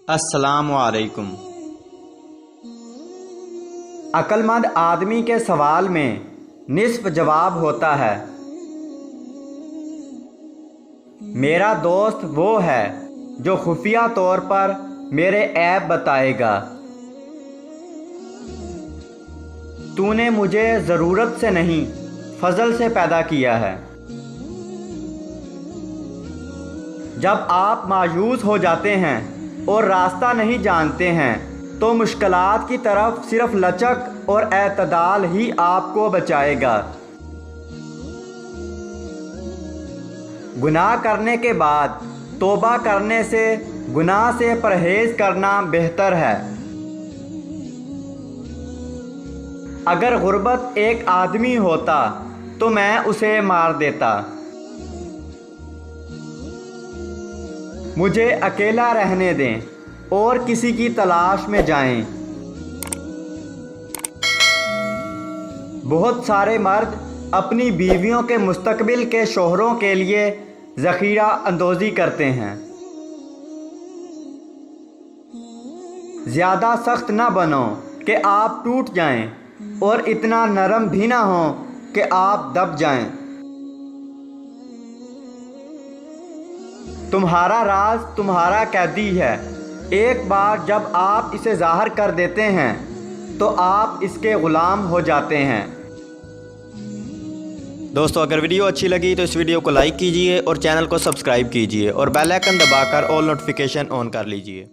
अस्सलामु अलैकुम। अक्लमंद आदमी के सवाल में निस्फ जवाब होता है। मेरा दोस्त वो है जो खुफिया तौर पर मेरे ऐब बताएगा। तूने मुझे ज़रूरत से नहीं फजल से पैदा किया है। जब आप मायूस हो जाते हैं और रास्ता नहीं जानते हैं तो मुश्किलात की तरफ सिर्फ लचक और एतदाल ही आपको बचाएगा। गुनाह करने के बाद तौबा करने से गुनाह से परहेज़ करना बेहतर है। अगर गुर्बत एक आदमी होता तो मैं उसे मार देता। मुझे अकेला रहने दें और किसी की तलाश में जाएं। बहुत सारे मर्द अपनी बीवियों के मुस्तकबिल के शोहरों के लिए ज़ख़ीरा अंदोज़ी करते हैं। ज़्यादा सख्त न बनो कि आप टूट जाएं और इतना नरम भी ना हो कि आप दब जाएं। तुम्हारा राज तुम्हारा कैदी है। एक बार जब आप इसे ज़ाहिर कर देते हैं तो आप इसके ग़ुलाम हो जाते हैं। दोस्तों, अगर वीडियो अच्छी लगी तो इस वीडियो को लाइक कीजिए और चैनल को सब्सक्राइब कीजिए और बेल आइकन दबाकर ऑल नोटिफिकेशन ऑन कर लीजिए।